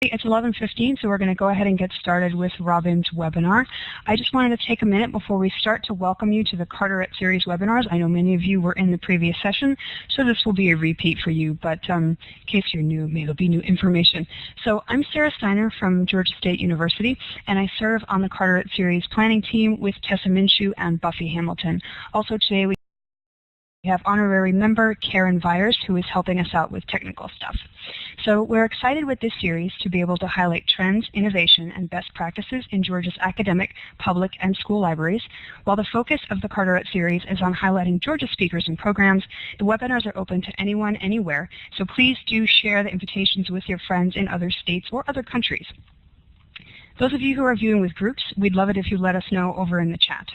It's 11:15, so we're going to go ahead and get started with Robin's webinar. I just wanted to take a minute before we start to welcome you to the Carterette series webinars. I know many of you were in the previous session, so this will be a repeat for you, but in case you're new, maybe it'll be new information. So I'm Sarah Steiner from Georgia State University, and I serve on the Carterette series planning team with Tessa Minshew and Buffy Hamilton. Also today we have honorary member Karen Vyers, who is helping us out with technical stuff. So we're excited with this series to be able to highlight trends, innovation, and best practices in Georgia's academic, public, and school libraries. While the focus of the Carterette series is on highlighting Georgia speakers and programs, the webinars are open to anyone, anywhere, so please do share the invitations with your friends in other states or other countries. Those of you who are viewing with groups, we'd love it if you let us know over in the chat.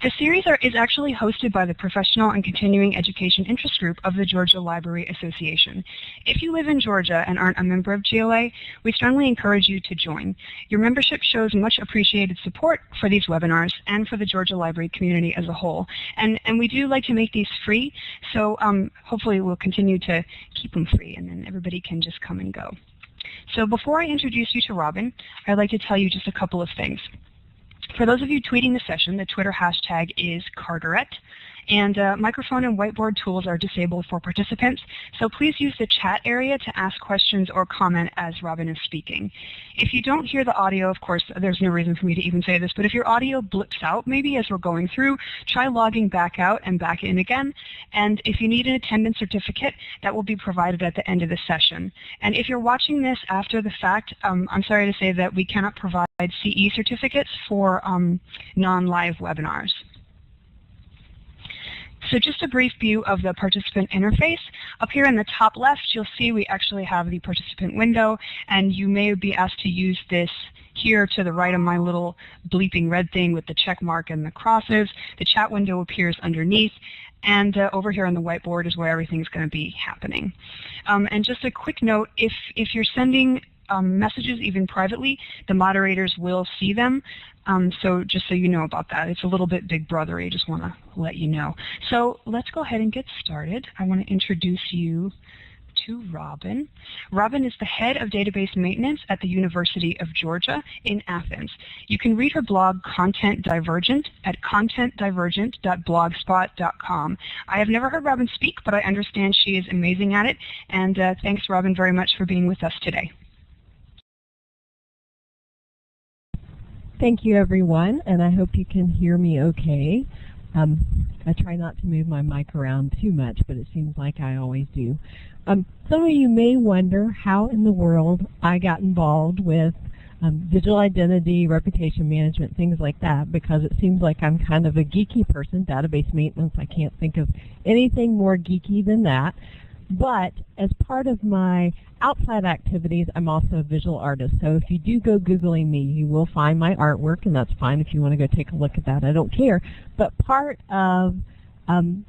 The series is actually hosted by the Professional and Continuing Education Interest Group of the Georgia Library Association. If you live in Georgia and aren't a member of GLA, we strongly encourage you to join. Your membership shows much appreciated support for these webinars and for the Georgia Library community as a whole. And we do like to make these free, so hopefully we'll continue to keep them free, and then everybody can just come and go. So before I introduce you to Robin, I'd like to tell you just a couple of things. For those of you tweeting the session, the Twitter hashtag is Carterette, and microphone and whiteboard tools are disabled for participants, so please use the chat area to ask questions or comment as Robin is speaking. If you don't hear the audio, of course, there's no reason for me to even say this, but if your audio blips out maybe as we're going through, try logging back out and back in again, and if you need an attendance certificate, that will be provided at the end of the session. And if you're watching this after the fact, I'm sorry to say that we cannot provide CE certificates for non-live webinars. So just a brief view of the participant interface. Up here in the top left, you'll see we actually have the participant window, and you may be asked to use this here to the right of my little bleeping red thing with the check mark and the crosses. The chat window appears underneath, and over here on the whiteboard is where everything's going to be happening. And just a quick note, if you're sending messages even privately, the moderators will see them. So just so you know about that, it's a little bit big brothery. Just want to let you know. So let's go ahead and get started. I want to introduce you to Robin. Robin is the head of database maintenance at the University of Georgia in Athens. You can read her blog Content Divergent at contentdivergent.blogspot.com. I have never heard Robin speak, but I understand she is amazing at it. And thanks, Robin, very much for being with us today. Thank you, everyone, and I hope you can hear me okay. I try not to move my mic around too much, but it seems like I always do. Some of you may wonder how in the world I got involved with digital identity, reputation management, things like that, because it seems like I'm kind of a geeky person, database maintenance. I can't think of anything more geeky than that. But as part of my outside activities, I'm also a visual artist. So if you do go Googling me, you will find my artwork, and that's fine if you want to go take a look at that. I don't care. But part of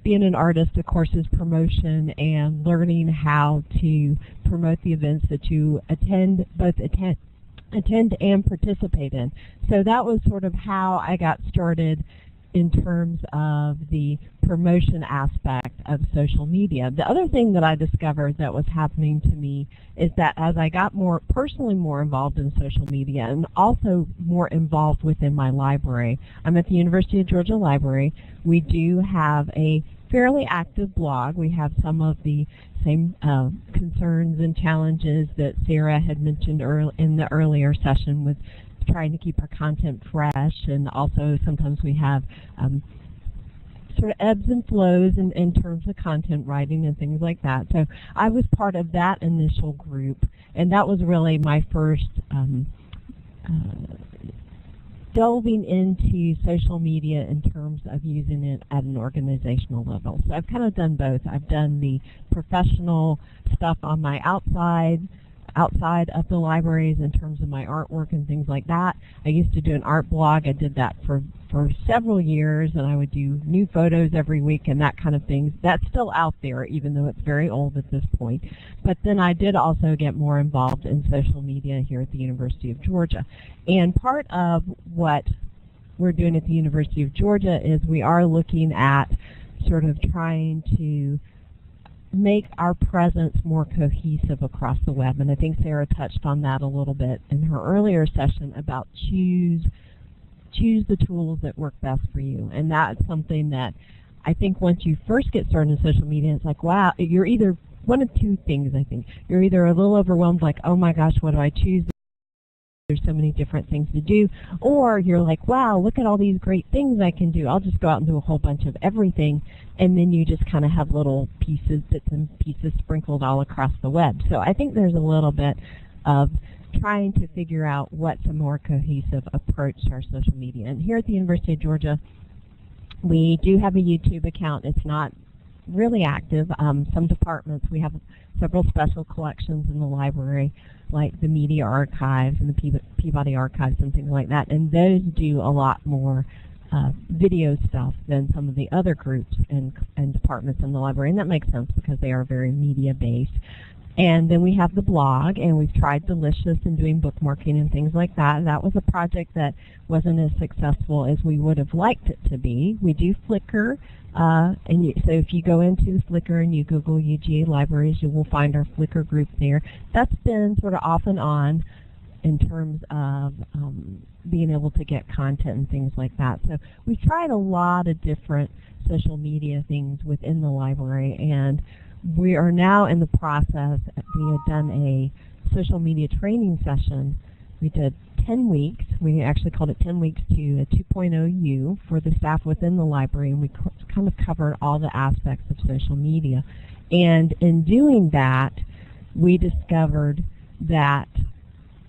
being an artist, of course, is promotion and learning how to promote the events that you attend and participate in. So that was sort of how I got started in terms of the promotion aspect of social media. The other thing that I discovered that was happening to me is that as I got personally more involved in social media and also more involved within my library, I'm at the University of Georgia Library. We do have a fairly active blog. We have some of the same concerns and challenges that Sarah had mentioned in the earlier session with trying to keep our content fresh, and also sometimes we have sort of ebbs and flows in terms of content writing and things like that. So I was part of that initial group, and that was really my first delving into social media in terms of using it at an organizational level. So I've kind of done both. I've done the professional stuff on my outside of the libraries in terms of my artwork and things like that. I used to do an art blog. I did that for several years, and I would do new photos every week and that kind of thing. That's still out there, even though it's very old at this point. But then I did also get more involved in social media here at the University of Georgia. And part of what we're doing at the University of Georgia is we are looking at sort of trying to make our presence more cohesive across the web. And I think Sarah touched on that a little bit in her earlier session about choose the tools that work best for you. And that's something that I think once you first get started in social media, it's like, wow, you're either one of two things, I think. You're either a little overwhelmed, like, oh my gosh, what do I choose? There's so many different things to do. Or you're like, wow, look at all these great things I can do. I'll just go out and do a whole bunch of everything. And then you just kind of have little pieces, bits and pieces sprinkled all across the web. So I think there's a little bit of trying to figure out what's a more cohesive approach to our social media. And here at the University of Georgia, we do have a YouTube account. It's not really active. Some departments, we have several special collections in the library, like the media archives and the Peabody archives and things like that, and those do a lot more video stuff than some of the other groups and departments in the library, and that makes sense because they are very media-based. And then we have the blog, and we've tried Delicious and doing bookmarking and things like that. That was a project that wasn't as successful as we would have liked it to be. We do Flickr, so if you go into Flickr and you Google UGA Libraries, you will find our Flickr group there. That's been sort of off and on in terms of being able to get content and things like that. So we've tried a lot of different social media things within the library, and we are now in the process. We had done a social media training session. We did 10 weeks. We actually called it 10 weeks to a 2.0U for the staff within the library, and we kind of covered all the aspects of social media. And in doing that, we discovered that,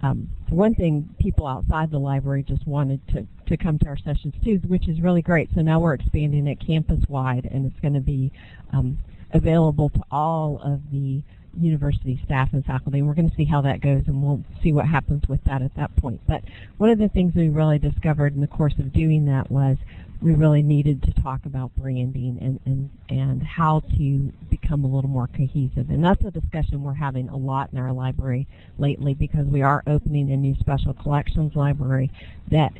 for one thing, people outside the library just wanted to come to our sessions too, which is really great. So now we're expanding it campus-wide, and it's going to be available to all of the university staff and faculty. And we're going to see how that goes, and we'll see what happens with that at that point. But one of the things we really discovered in the course of doing that was we really needed to talk about branding and how to become a little more cohesive. And that's a discussion we're having a lot in our library lately, because we are opening a new special collections library that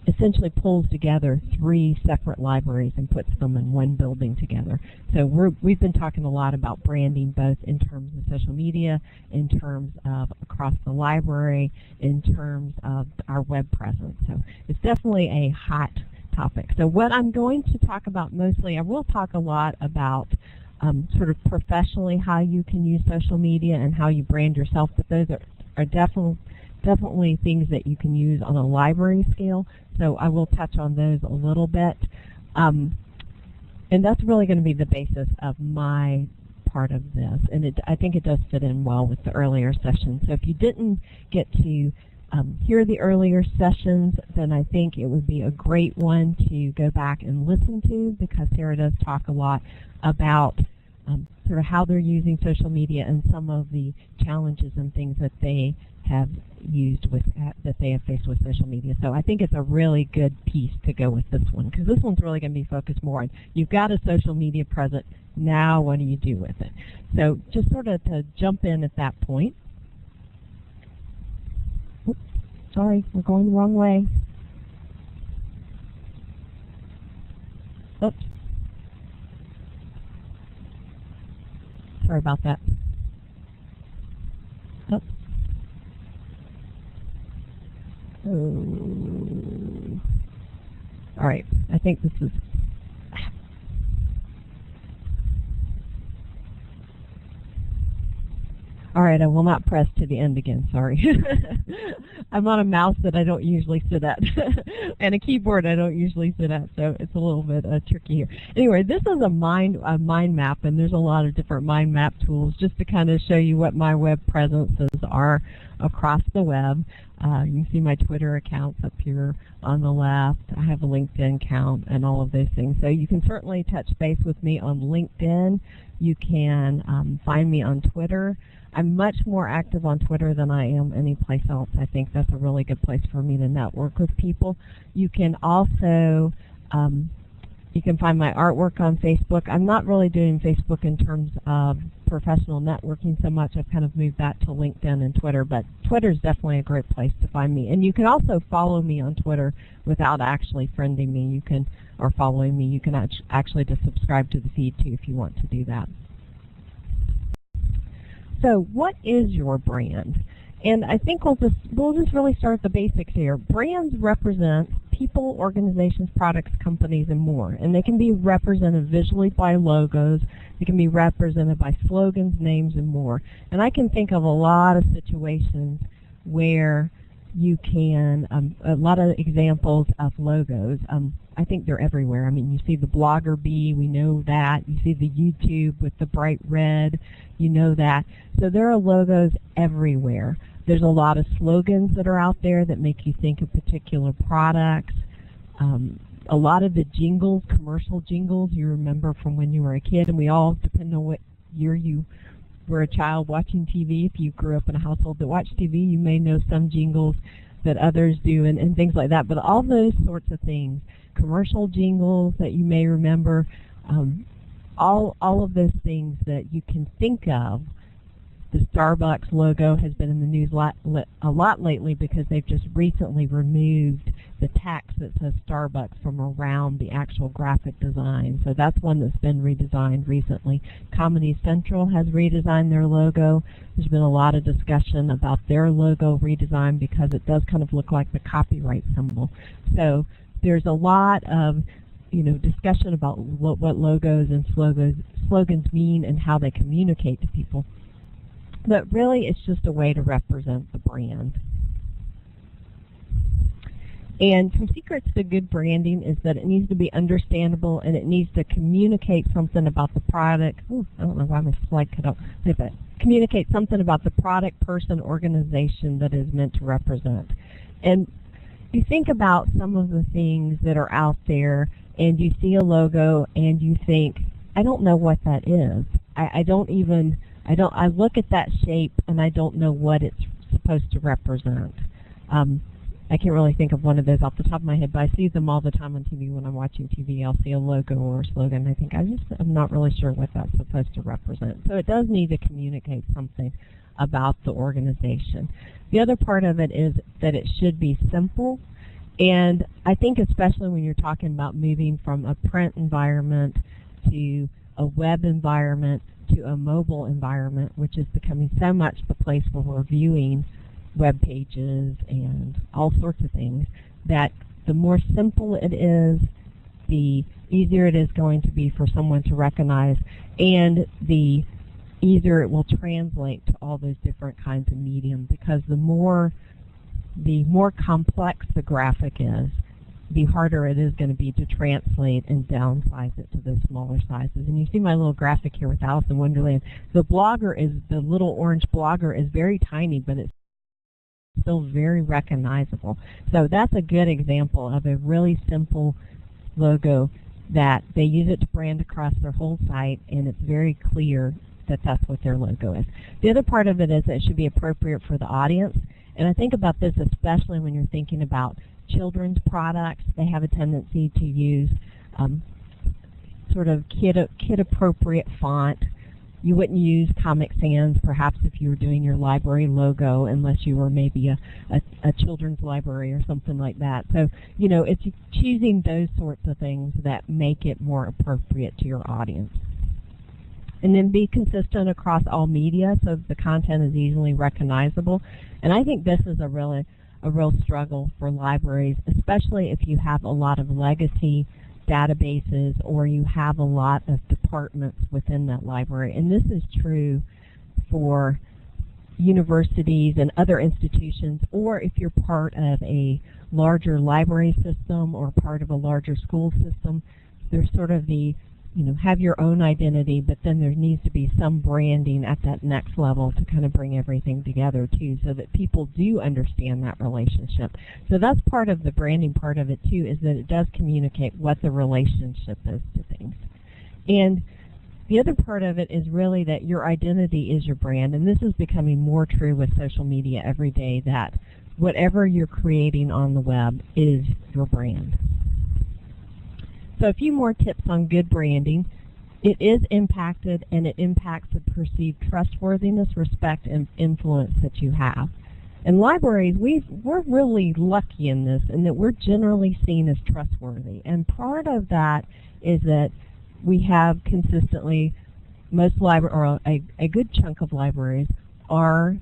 essentially pulls together 3 separate libraries and puts them in one building together. So we've been talking a lot about branding, both in terms of social media, in terms of across the library, in terms of our web presence. So it's definitely a hot topic. So what I'm going to talk about mostly, I will talk a lot about sort of professionally how you can use social media and how you brand yourself, but those are definitely things that you can use on a library scale. So I will touch on those a little bit. And that's really going to be the basis of my part of this. And I think it does fit in well with the earlier session. So if you didn't get to hear the earlier sessions, then I think it would be a great one to go back and listen to, because Sarah does talk a lot about sort of how they're using social media and some of the challenges and things that they have used with that they have faced with social media. So I think it's a really good piece to go with this one, because this one's really going to be focused more on, you've got a social media presence, now what do you do with it? So just sort of to jump in at that point. Oops, sorry, we're going the wrong way. Oops. Sorry about that. Oops. Oh. All right, I think this is... All right, I will not press to the end again, sorry. I'm on a mouse that I don't usually sit at, and a keyboard I don't usually sit at, so it's a little bit tricky here. Anyway, this is a mind map, and there's a lot of different mind map tools just to kind of show you what my web presences are across the web. You can see my Twitter accounts up here on the left. I have a LinkedIn account and all of those things. So you can certainly touch base with me on LinkedIn. You can find me on Twitter. I'm much more active on Twitter than I am anyplace else. I think that's a really good place for me to network with people. You can also you can find my artwork on Facebook. I'm not really doing Facebook in terms of professional networking so much. I've kind of moved that to LinkedIn and Twitter, but Twitter is definitely a great place to find me. And you can also follow me on Twitter without actually friending me. You can, or following me. You can actually just subscribe to the feed too if you want to do that. So what is your brand? And I think we'll just really start at the basics here. Brands represent people, organizations, products, companies, and more. And they can be represented visually by logos. They can be represented by slogans, names, and more. And I can think of a lot of situations where you can, a lot of examples of logos. I think they're everywhere. I mean, you see the blogger bee, we know that. You see the YouTube with the bright red, you know that. So there are logos everywhere. There's a lot of slogans that are out there that make you think of particular products. A lot of the jingles, commercial jingles, you remember from when you were a kid, and we all, depending on what year you were a child watching TV, if you grew up in a household that watched TV, you may know some jingles that others do and things like that. But all those sorts of things, commercial jingles that you may remember, all of those things that you can think of. The Starbucks logo has been in the news a lot lately because they've just recently removed the text that says Starbucks from around the actual graphic design. So that's one that's been redesigned recently. Comedy Central has redesigned their logo. There's been a lot of discussion about their logo redesign because it does kind of look like the copyright symbol. So there's a lot of discussion about what logos and slogans mean and how they communicate to people. But really, it's just a way to represent the brand. And some secrets to good branding is that it needs to be understandable and it needs to communicate something about the product. Ooh, I don't know why my slide cut out. But communicate something about the product, person, organization that is meant to represent. And you think about some of the things that are out there and you see a logo and you think, I don't know what that is. I look at that shape and I don't know what it's supposed to represent. I can't really think of one of those off the top of my head, but I see them all the time on TV. When I'm watching TV, I'll see a logo or a slogan. I think I'm not really sure what that's supposed to represent. So it does need to communicate something about the organization. The other part of it is that it should be simple. And I think especially when you're talking about moving from a print environment to a web environment to a mobile environment, which is becoming so much the place where we're viewing web pages and all sorts of things, that the more simple it is, the easier it is going to be for someone to recognize, and the easier it will translate to all those different kinds of medium, because the more complex the graphic is, the harder it is going to be to translate and downsize it to those smaller sizes. And you see my little graphic here with Alice in Wonderland. The little orange blogger is very tiny, but it's still very recognizable. So that's a good example of a really simple logo that they use it to brand across their whole site, and it's very clear that that's what their logo is. The other part of it is that it should be appropriate for the audience. And I think about this especially when you're thinking about children's products. They have a tendency to use sort of kid-appropriate font. You wouldn't use Comic Sans, perhaps, if you were doing your library logo, unless you were maybe a children's library or something like that. So, it's choosing those sorts of things that make it more appropriate to your audience. And then be consistent across all media so the content is easily recognizable. And I think this is a real struggle for libraries, especially if you have a lot of legacy databases or you have a lot of departments within that library. And this is true for universities and other institutions, or if you're part of a larger library system or part of a larger school system, there's sort of the have your own identity, but then there needs to be some branding at that next level to kind of bring everything together too, so that people do understand that relationship. So that's part of the branding part of it too, is that it does communicate what the relationship is to things. And the other part of it is really that your identity is your brand, and this is becoming more true with social media every day, that whatever you're creating on the web is your brand. So a few more tips on good branding. It is impacted, and it impacts the perceived trustworthiness, respect, and influence that you have. And libraries, we're really lucky in this, in that we're generally seen as trustworthy. And part of that is that we have consistently, most libraries, or a good chunk of libraries, are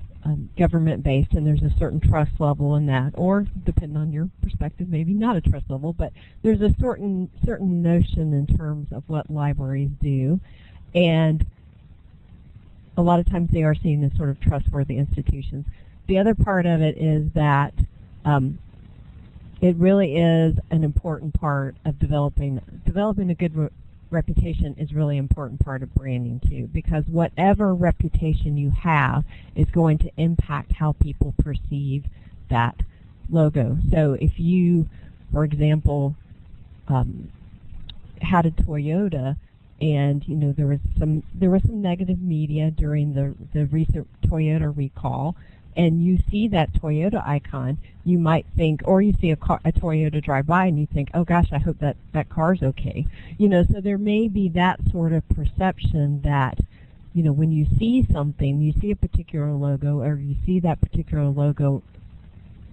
government-based, and there's a certain trust level in that, or depending on your perspective, maybe not a trust level, but there's a certain notion in terms of what libraries do, and a lot of times they are seen as sort of trustworthy institutions. The other part of it is that it really is an important part of developing a good reputation is really important part of branding too, because whatever reputation you have is going to impact how people perceive that logo. So if you, for example, had a Toyota, and there was some negative media during the recent Toyota recall, and you see that Toyota icon, you might think, or you see a Toyota drive by and you think, oh gosh, I hope that car's okay. So there may be that sort of perception that, when you see something, you see a particular logo, or you see that particular logo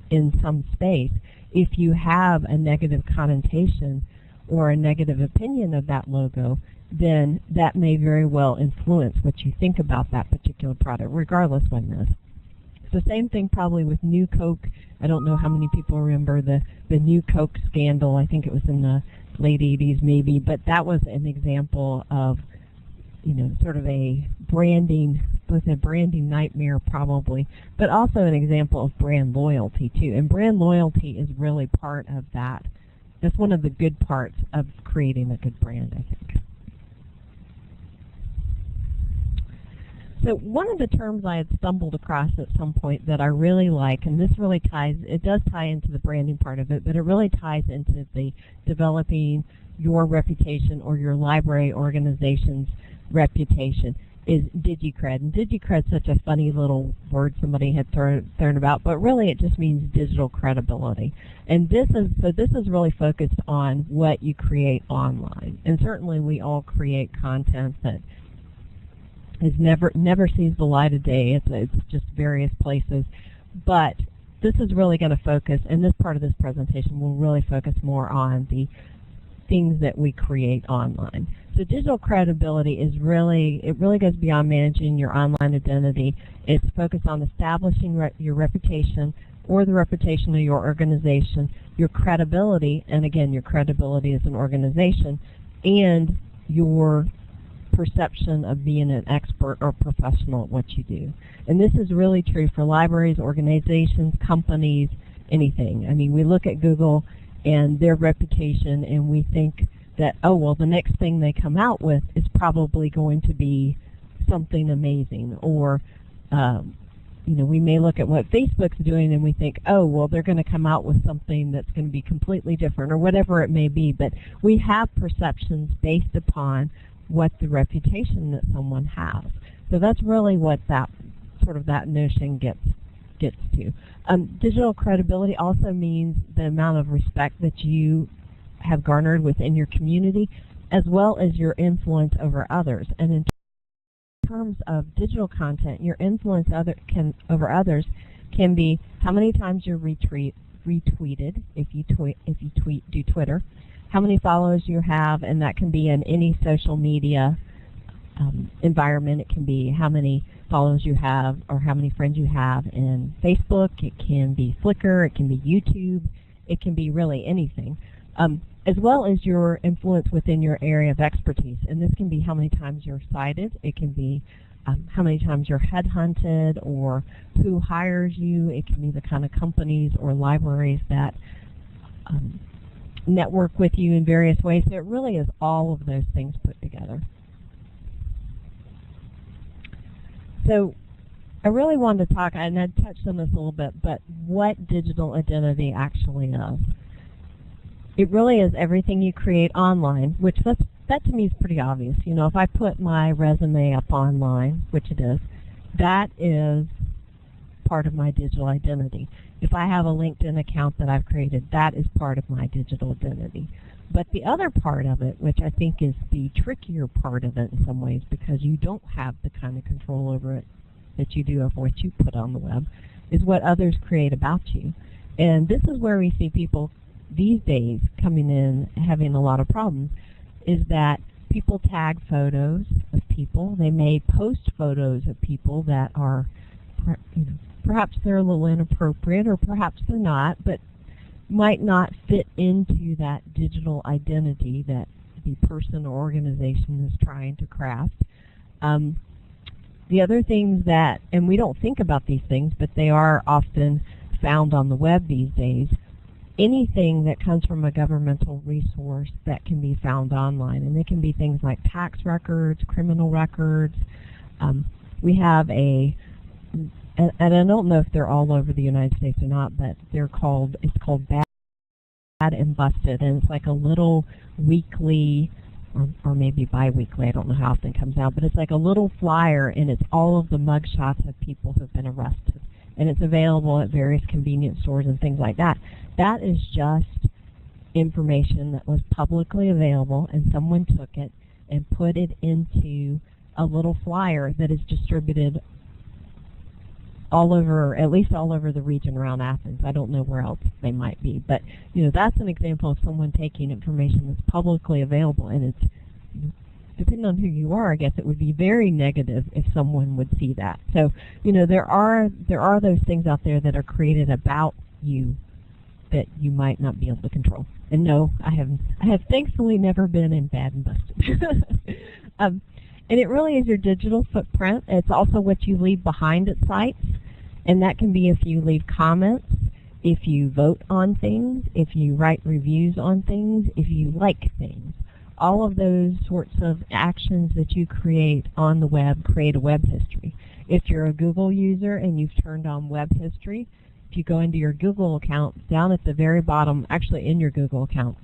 in some space, if you have a negative connotation or a negative opinion of that logo, then that may very well influence what you think about that particular product, regardless what it is. It's the same thing probably with New Coke. I don't know how many people remember the New Coke scandal. I think it was in the late 80s maybe, but that was an example of, sort of both a branding nightmare probably, but also an example of brand loyalty too. And brand loyalty is really part of that. That's one of the good parts of creating a good brand, I think. So one of the terms I had stumbled across at some point that I really like, and this really does tie into the branding part of it, but it really ties into the developing your reputation or your library organization's reputation, is DigiCred. And DigiCred's such a funny little word somebody had thrown about, but really it just means digital credibility. And this is really focused on what you create online. And certainly we all create content that is never sees the light of day. It's just various places. But this is really going to focus, and this part of this presentation will really focus more on the things that we create online. So digital credibility it really goes beyond managing your online identity. It's focused on establishing your reputation or the reputation of your organization, your credibility, and again, your credibility as an organization, and your perception of being an expert or professional at what you do. And this is really true for libraries, organizations, companies, anything. I mean, we look at Google and their reputation and we think that, oh, well, the next thing they come out with is probably going to be something amazing. Or, we may look at what Facebook's doing and we think, oh, well, they're going to come out with something that's going to be completely different or whatever it may be. But we have perceptions based upon what the reputation that someone has. So that's really what that notion gets to. Digital credibility also means the amount of respect that you have garnered within your community, as well as your influence over others. And in terms of digital content, your influence over others can be how many times you're retweeted if you do Twitter, how many followers you have, and that can be in any social media environment. It can be how many followers you have or how many friends you have in Facebook. It can be Flickr. It can be YouTube. It can be really anything, as well as your influence within your area of expertise. And this can be how many times you're cited. It can be how many times you're headhunted or who hires you. It can be the kind of companies or libraries that network with you in various ways. So it really is all of those things put together. So I really wanted to talk, and I touched on this a little bit, but what digital identity actually is. It really is everything you create online, which that to me is pretty obvious. If I put my resume up online, which it is, that is part of my digital identity. If I have a LinkedIn account that I've created, that is part of my digital identity. But the other part of it, which I think is the trickier part of it in some ways, because you don't have the kind of control over it that you do of what you put on the web, is what others create about you. And this is where we see people these days coming in having a lot of problems, is that people tag photos of people. They may post photos of people that are, perhaps they're a little inappropriate, or perhaps they're not, but might not fit into that digital identity that the person or organization is trying to craft. The other things that, and we don't think about these things, but they are often found on the web these days, anything that comes from a governmental resource that can be found online. And they can be things like tax records, criminal records. We have and I don't know if they're all over the United States or not, but it's called Bad and Busted, and it's like a little weekly, or maybe bi-weekly, I don't know how often it comes out, but it's like a little flyer, and it's all of the mugshots of people who have been arrested. And it's available at various convenience stores and things like that. That is just information that was publicly available, and someone took it and put it into a little flyer that is distributed all over, at least all over the region around Athens. I don't know where else they might be, but that's an example of someone taking information that's publicly available, and it's, depending on who you are, I guess it would be very negative if someone would see that. So, there are those things out there that are created about you that you might not be able to control. And no, I have thankfully never been in Bad and Busted. And it really is your digital footprint. It's also what you leave behind at sites, and that can be if you leave comments, if you vote on things, if you write reviews on things, if you like things. All of those sorts of actions that you create on the web create a web history. If you're a Google user and you've turned on web history, if you go into your Google account, down at the very bottom, actually in your Google account,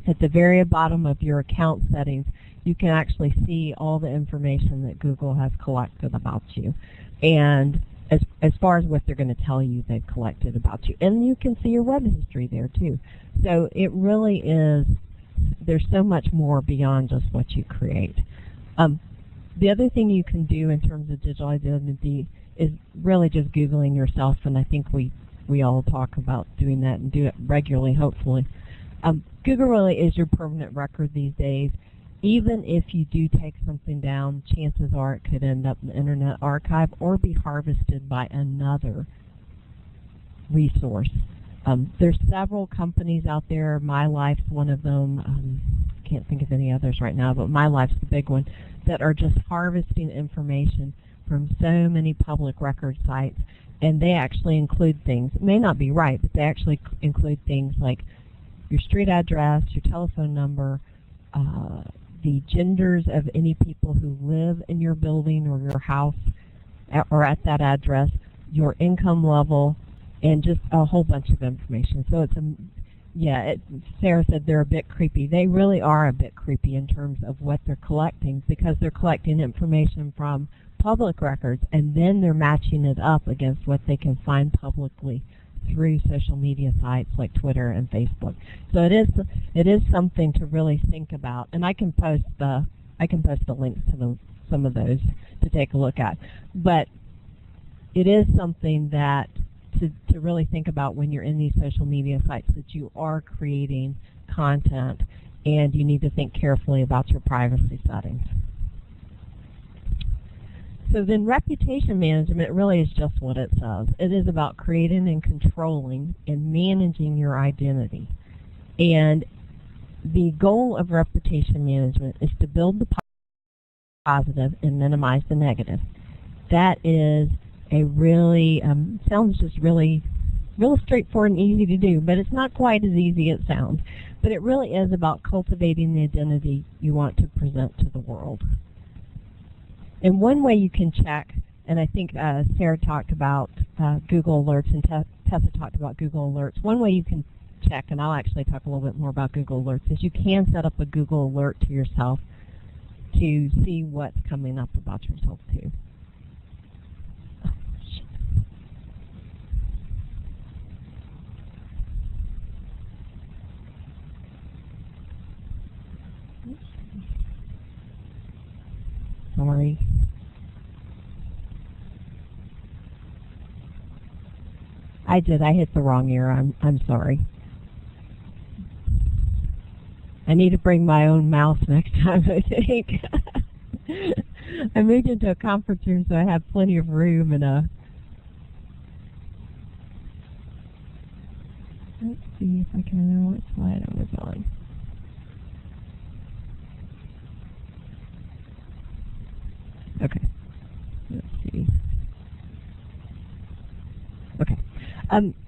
at the very bottom of your account settings, you can actually see all the information that Google has collected about you, and as far as what they're going to tell you they've collected about you. And you can see your web history there too. So it really is, there's so much more beyond just what you create. The other thing you can do in terms of digital identity is really just Googling yourself, and I think we all talk about doing that and do it regularly, hopefully. Google really is your permanent record these days. Even if you do take something down, chances are it could end up in the Internet Archive or be harvested by another resource. There's several companies out there. My Life's one of them. Can't think of any others right now, but My Life's the big one, that are just harvesting information from so many public record sites, and they actually include things. It may not be right, but they actually include things like your street address, your telephone number, the genders of any people who live in your building or your house or at that address, your income level, and just a whole bunch of information. So it's Sarah said they're a bit creepy. They really are a bit creepy in terms of what they're collecting, because they're collecting information from public records, and then they're matching it up against what they can find publicly through social media sites like Twitter and Facebook. So it is something to really think about, and I can post the links to some of those to take a look at. But it is something that to really think about when you're in these social media sites, that you are creating content, and you need to think carefully about your privacy settings. So then reputation management really is just what it says. It is about creating and controlling and managing your identity. And the goal of reputation management is to build the positive and minimize the negative. That is a really, sounds just really straightforward and easy to do, but it's not quite as easy as it sounds. But it really is about cultivating the identity you want to present to the world. And one way you can check, and I think Sarah talked about Google Alerts, and Tessa talked about Google Alerts. One way you can check, and I'll actually talk a little bit more about Google Alerts, is you can set up a Google Alert to yourself to see what's coming up about yourself too. Oh, shit. Sorry. I did. I hit the wrong ear. I'm sorry. I need to bring my own mouse next time, I think. I moved into a conference room, so I have plenty of room and let's see if I can remember what slide I was on. Okay. Let's see. Okay.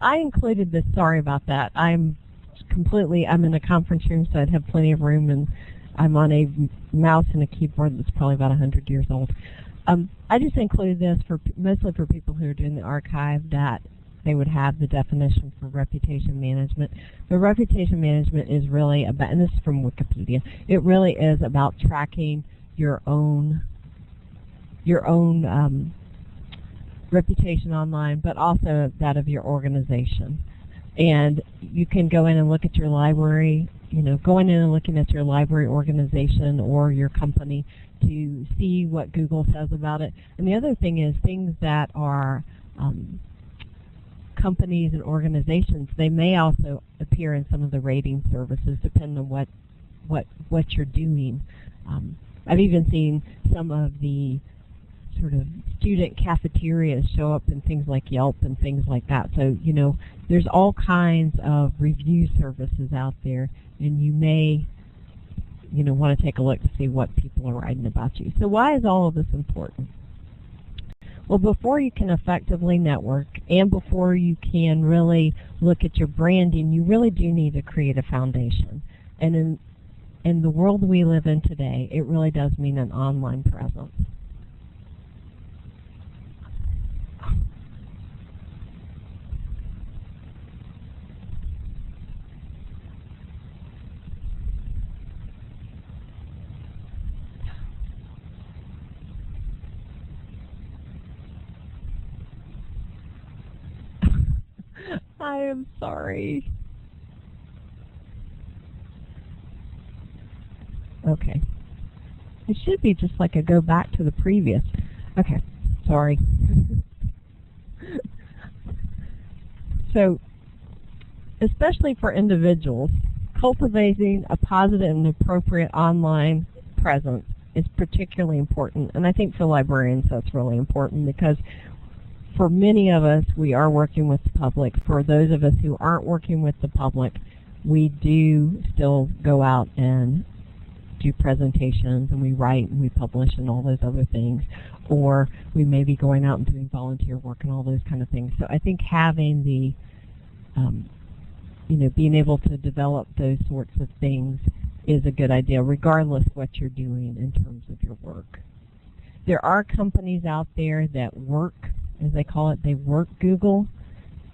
I included this. Sorry about that. I'm in a conference room, so I'd have plenty of room, and I'm on a mouse and a keyboard that's probably about 100 years old. I just included this mostly for people who are doing the archive, that they would have the definition for reputation management. But reputation management is really about, and this is from Wikipedia, it really is about tracking your own reputation online, but also that of your organization. And you can go in and look at your library, going in and looking at your library organization or your company to see what Google says about it. And the other thing is things that are companies and organizations, they may also appear in some of the rating services depending on what you're doing. I've even seen some of the sort of student cafeterias show up in things like Yelp and things like that. So, there's all kinds of review services out there, and you may, want to take a look to see what people are writing about you. So why is all of this important? Well, before you can effectively network and before you can really look at your branding, you really do need to create a foundation. And in the world we live in today, it really does mean an online presence. I am sorry. Okay. It should be just like a go back to the previous. Okay, sorry. So, especially for individuals, cultivating a positive and appropriate online presence is particularly important. And I think for librarians that's really important because for many of us, we are working with the public. For those of us who aren't working with the public, we do still go out and do presentations, and we write and we publish and all those other things. Or we may be going out and doing volunteer work and all those kind of things. So I think having the, being able to develop those sorts of things is a good idea, regardless what you're doing in terms of your work. There are companies out there that work, as they call it, they work Google,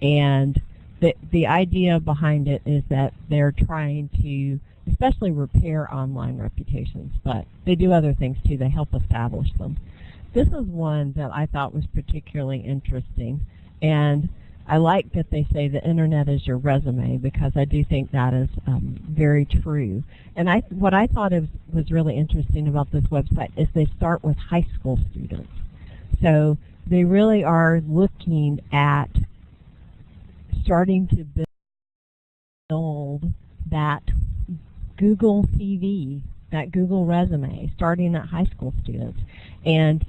and the idea behind it is that they're trying to especially repair online reputations, but they do other things too. They help establish them. This is one that I thought was particularly interesting, and I like that they say the internet is your resume because I do think that is very true. And what I thought was really interesting about this website is they start with high school students. So they really are looking at starting to build that Google CV, that Google resume, starting at high school students. And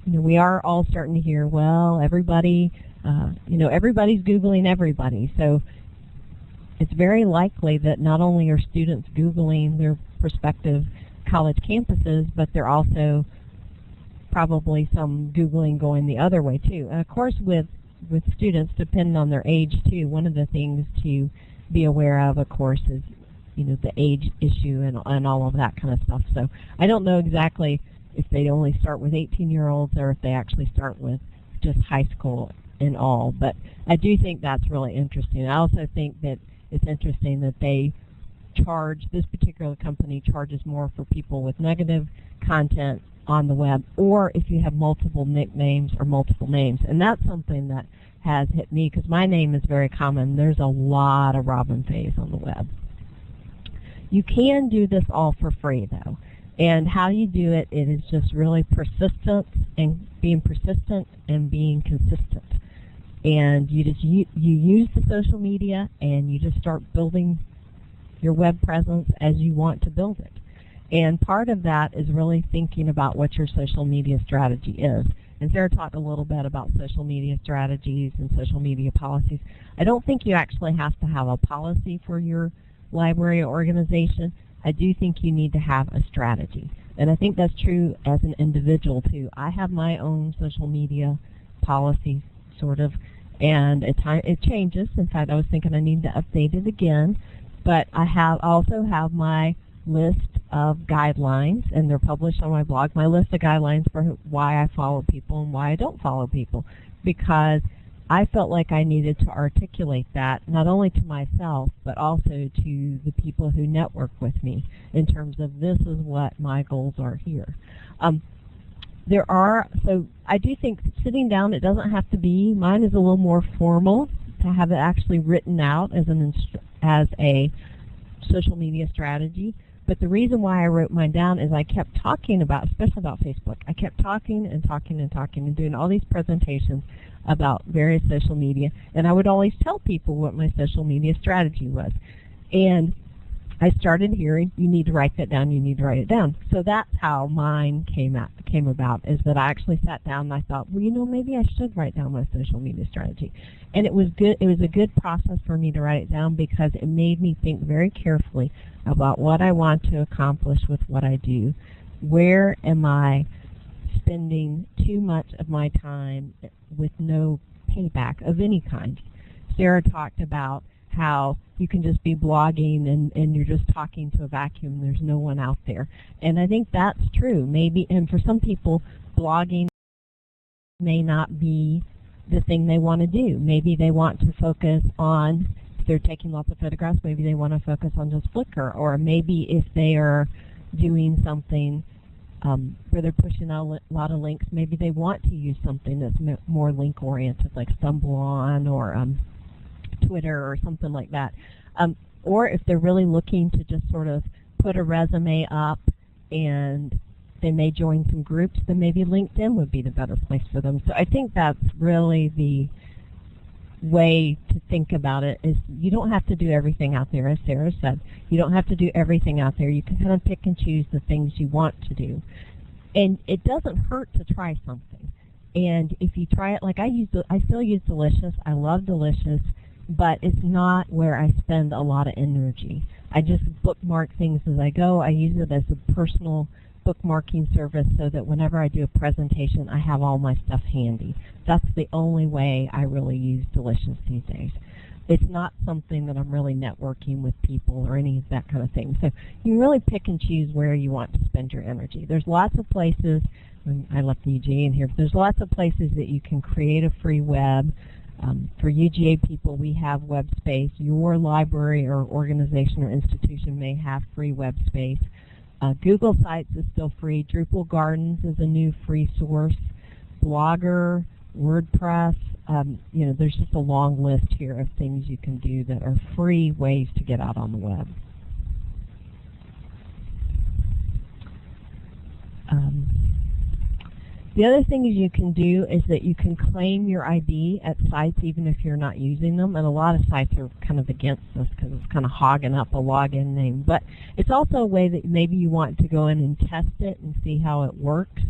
we are all starting to hear, well, everybody, everybody's Googling everybody. So it's very likely that not only are students Googling their prospective college campuses, but they're also probably some Googling going the other way too. And of course with students, depending on their age too, one of the things to be aware of course, is the age issue and all of that kind of stuff. So I don't know exactly if they only start with 18-year-olds or if they actually start with just high school and all. But I do think that's really interesting. I also think that it's interesting that they charge, this particular company charges more for people with negative content on the web, or if you have multiple nicknames or multiple names. And that's something that has hit me because my name is very common. There's a lot of Robin Fays on the web. You can do this all for free though. And how you do it, it is just really persistent and being persistent and being consistent. And you use the social media and you just start building your web presence as you want to build it. And part of that is really thinking about what your social media strategy is. And Sarah talked a little bit about social media strategies and social media policies. I don't think you actually have to have a policy for your library or organization. I do think you need to have a strategy. And I think that's true as an individual, too. I have my own social media policy, sort of, and it changes. In fact, I was thinking I need to update it again. But I also have my list of guidelines, and they're published on my blog, my list of guidelines for why I follow people and why I don't follow people, because I felt like I needed to articulate that not only to myself but also to the people who network with me in terms of this is what my goals are here. So I do think sitting down, it doesn't have to be, mine is a little more formal to have it actually written out as a social media strategy. But the reason why I wrote mine down is I kept talking about, especially about Facebook, I kept talking and talking and talking and doing all these presentations about various social media, and I would always tell people what my social media strategy was. And I started hearing, you need to write that down, you need to write it down. So that's how mine came about, is that I actually sat down and I thought, well, maybe I should write down my social media strategy. And it was good. It was a good process for me to write it down because it made me think very carefully about what I want to accomplish with what I do. Where am I spending too much of my time with no payback of any kind? Sarah talked about how you can just be blogging and you're just talking to a vacuum. There's no one out there. And I think that's true. Maybe, and for some people, blogging may not be the thing they want to do. Maybe they want to focus on, if they're taking lots of photographs, maybe they want to focus on just Flickr. Or maybe if they are doing something where they're pushing out a lot of links, maybe they want to use something that's more link-oriented, like StumbleOn or Twitter or something like that. Or if they're really looking to just sort of put a resume up and they may join some groups, then maybe LinkedIn would be the better place for them. So I think that's really the way to think about it, is you don't have to do everything out there, as Sarah said. You don't have to do everything out there. You can kind of pick and choose the things you want to do. And it doesn't hurt to try something. And if you try it, like I still use Delicious. I love Delicious, but it's not where I spend a lot of energy. I just bookmark things as I go. I use it as a personal bookmarking service so that whenever I do a presentation, I have all my stuff handy. That's the only way I really use Delicious these days. It's not something that I'm really networking with people or any of that kind of thing. So you can really pick and choose where you want to spend your energy. There's lots of places, I left the UGA in here, but there's lots of places that you can create a free web. For UGA people, we have web space. Your library or organization or institution may have free web space. Google Sites is still free. Drupal Gardens is a new free source. Blogger, WordPress, there's just a long list here of things you can do that are free ways to get out on the web. The other thing you can do is that you can claim your ID at sites even if you're not using them, and a lot of sites are kind of against this because it's kind of hogging up a login name. But it's also a way that maybe you want to go in and test it and see how it works.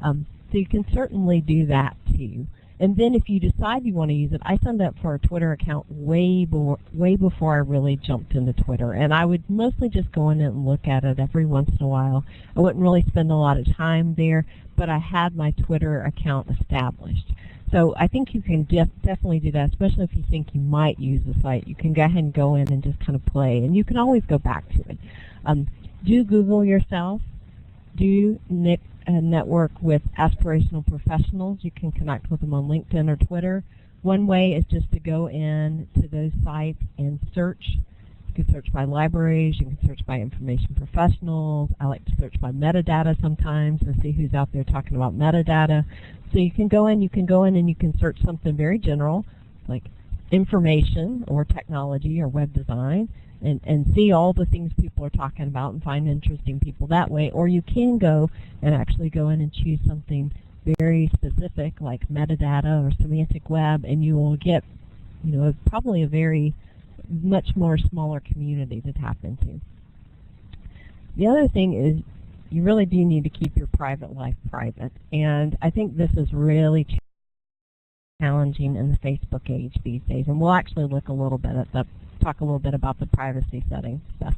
So you can certainly do that too. And then if you decide you want to use it, I signed up for a Twitter account way before I really jumped into Twitter. And I would mostly just go in and look at it every once in a while. I wouldn't really spend a lot of time there, but I had my Twitter account established. So I think you can definitely do that, especially if you think you might use the site. You can go ahead and go in and just kind of play, and you can always go back to it. Do Google yourself. Do network with aspirational professionals. You can connect with them on LinkedIn or Twitter. One way is just to go in to those sites and search. You can search by libraries. You can search by information professionals. I like to search by metadata sometimes and see who's out there talking about metadata. So you can go in and you can search something very general like information or technology or web design, and see all the things people are talking about and find interesting people that way. Or you can go and actually go in and choose something very specific like metadata or semantic web, and you will get, probably a very much more smaller community to tap into. The other thing is you really do need to keep your private life private. And I think this is really challenging in the Facebook age these days. And we'll actually look a little bit at talk a little bit about the privacy settings stuff.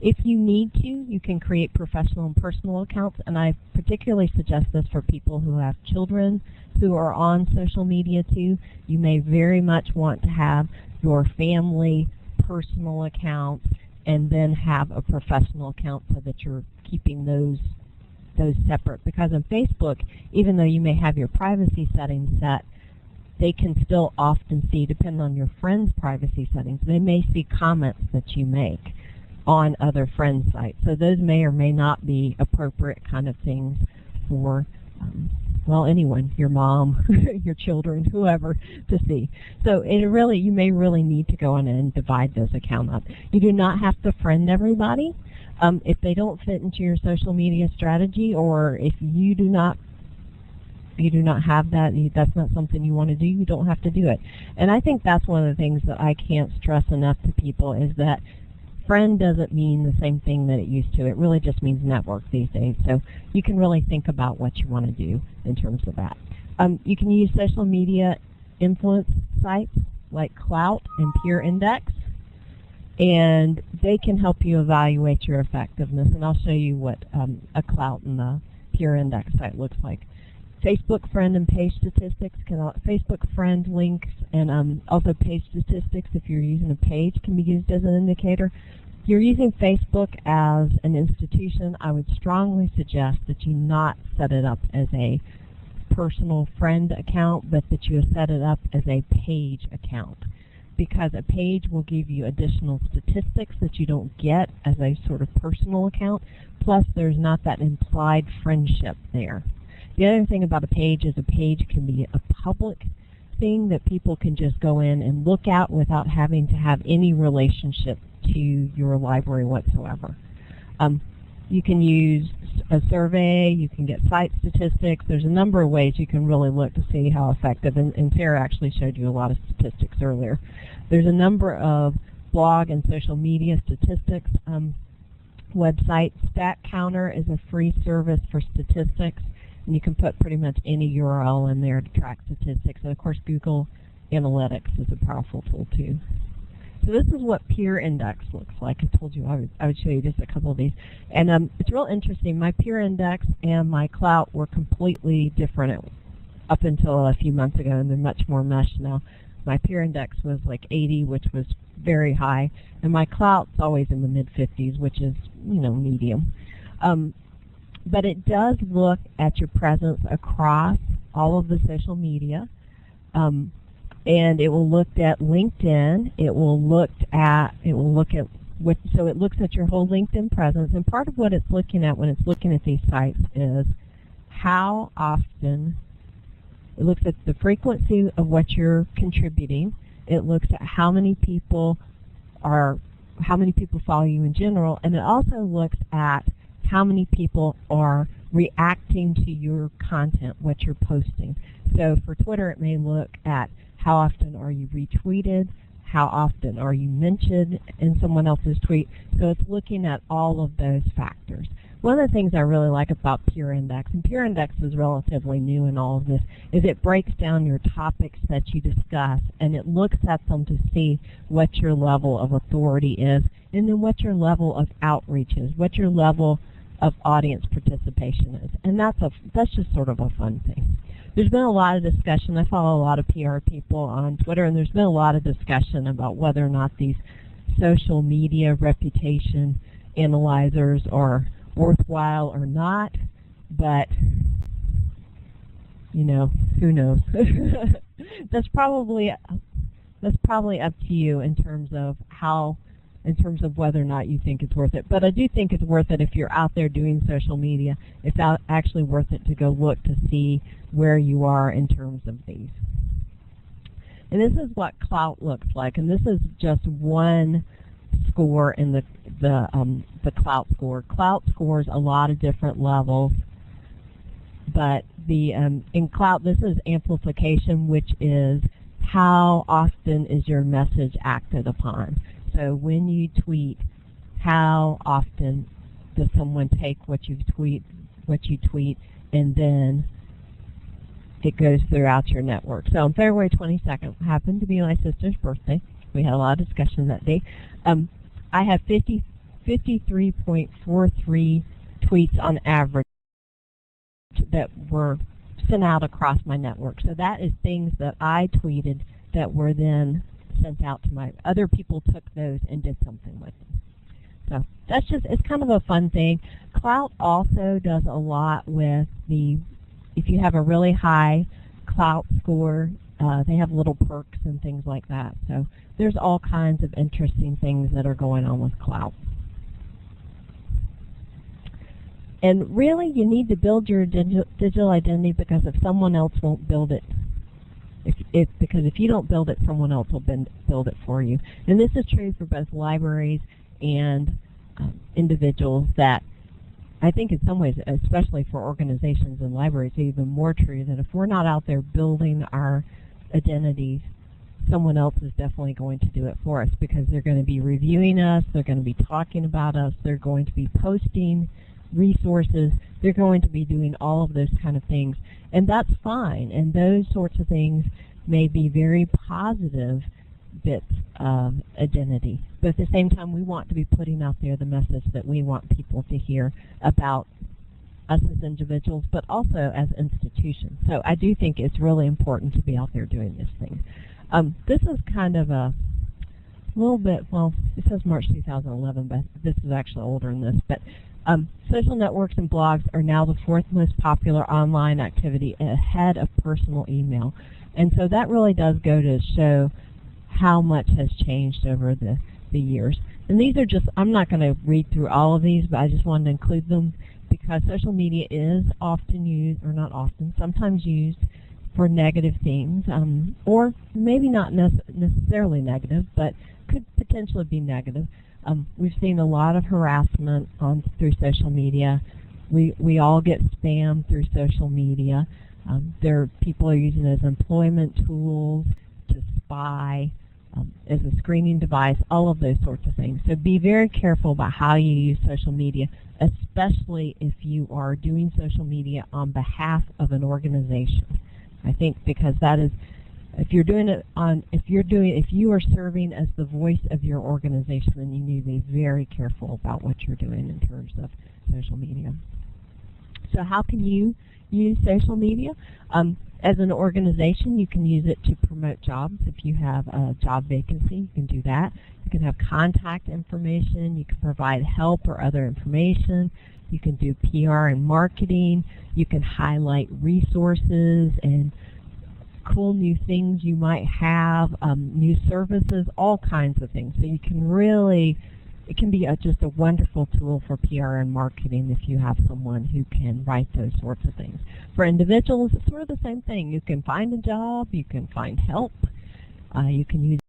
If you need to, you can create professional and personal accounts, and I particularly suggest this for people who have children who are on social media too. You may very much want to have your family personal accounts and then have a professional account so that you're keeping those separate. Because on Facebook, even though you may have your privacy settings set, they can still often see, depending on your friends' privacy settings, they may see comments that you make on other friends' sites. So those may or may not be appropriate kind of things for, well, anyone, your mom, your children, whoever, to see. So you may really need to go in and divide those accounts up. You do not have to friend everybody. If they don't fit into your social media strategy, or if you do not have that, that's not something you want to do, you don't have to do it. And I think that's one of the things that I can't stress enough to people is that friend doesn't mean the same thing that it used to. It really just means network these days. So you can really think about what you want to do in terms of that. You can use social media influence sites like Clout and Peer Index, and they can help you evaluate your effectiveness. And I'll show you what a Clout and the Peer Index site looks like. Facebook friend and page statistics, Facebook friend links and also page statistics, if you're using a page, can be used as an indicator. If you're using Facebook as an institution, I would strongly suggest that you not set it up as a personal friend account, but that you set it up as a page account. Because a page will give you additional statistics that you don't get as a sort of personal account, plus there's not that implied friendship there. The other thing about a page is a page can be a public thing that people can just go in and look at without having to have any relationship to your library whatsoever. You can use a survey, you can get site statistics. There's a number of ways you can really look to see how effective, and Sarah actually showed you a lot of statistics earlier. There's a number of blog and social media statistics websites. Stat Counter is a free service for statistics. And you can put pretty much any URL in there to track statistics. And of course, Google Analytics is a powerful tool too. So this is what Peer Index looks like. I told you I would show you just a couple of these. And it's real interesting. My Peer Index and my Clout were completely different up until a few months ago, and they're much more meshed now. My Peer Index was like 80, which was very high, and my Clout's always in the mid-50s, which is, medium. But it does look at your presence across all of the social media, and it will look at LinkedIn. It looks at your whole LinkedIn presence. And part of what it's looking at when it's looking at these sites is how often. It looks at the frequency of what you're contributing. It looks at how many people follow you in general, and it also looks at how many people are reacting to your content, what you're posting. So for Twitter, it may look at how often are you retweeted, how often are you mentioned in someone else's tweet. So it's looking at all of those factors. One of the things I really like about Peer Index, and Peer Index is relatively new in all of this, is it breaks down your topics that you discuss, and it looks at them to see what your level of authority is, and then what your level of outreach is, what your level of audience participation is. And that's just sort of a fun thing. There's been a lot of discussion. I follow a lot of PR people on Twitter, and there's been a lot of discussion about whether or not these social media reputation analyzers are worthwhile or not, but who knows? That's probably up to you in terms of whether or not you think it's worth it. But I do think it's worth it if you're out there doing social media. It's actually worth it to go look to see where you are in terms of these. And this is what Clout looks like, and this is just one score in the Clout score. Clout scores a lot of different levels, but in Clout, this is amplification, which is how often is your message acted upon. So when you tweet, how often does someone take what you tweet, and then it goes throughout your network. So on February 22nd, happened to be my sister's birthday. We had a lot of discussion that day. I have 53.43 tweets on average that were sent out across my network. So that is things that I tweeted that were then sent out to my other people, took those and did something with them. So that's just, it's kind of a fun thing. Clout also does a lot with if you have a really high Clout score, they have little perks and things like that. So there's all kinds of interesting things that are going on with Clout. And really, you need to build your digital identity because if someone else won't build it, because if you don't build it, someone else will build it for you. And this is true for both libraries and individuals. That I think in some ways, especially for organizations and libraries, it's even more true that if we're not out there building our identities, someone else is definitely going to do it for us, because they're going to be reviewing us, they're going to be talking about us, they're going to be posting resources, they're going to be doing all of those kind of things. And that's fine, and those sorts of things may be very positive bits of identity. But at the same time, we want to be putting out there the message that we want people to hear about us as individuals, but also as institutions. So I do think it's really important to be out there doing this thing. This is kind of a little bit, well, it says March 2011, but this is actually older than this. But social networks and blogs are now the fourth most popular online activity ahead of personal email. And so that really does go to show how much has changed over the years. And these are just, I'm not going to read through all of these, but I just wanted to include them because social media is often used, or not often, sometimes used for negative things, or maybe not necessarily negative, but could potentially be negative. We've seen a lot of harassment through social media. We all get spam through social media. People are using it as employment tools, to spy, as a screening device, all of those sorts of things. So be very careful about how you use social media, especially if you are doing social media on behalf of an organization. I think because that is, if you are serving as the voice of your organization, then you need to be very careful about what you're doing in terms of social media. So how can you use social media? As an organization, you can use it to promote jobs. If you have a job vacancy, you can do that. You can have contact information. You can provide help or other information. You can do PR and marketing. You can highlight resources and cool new things you might have, new services, all kinds of things. So you can really, it can be just a wonderful tool for PR and marketing if you have someone who can write those sorts of things. For individuals, it's sort of the same thing. You can find a job, you can find help, you can use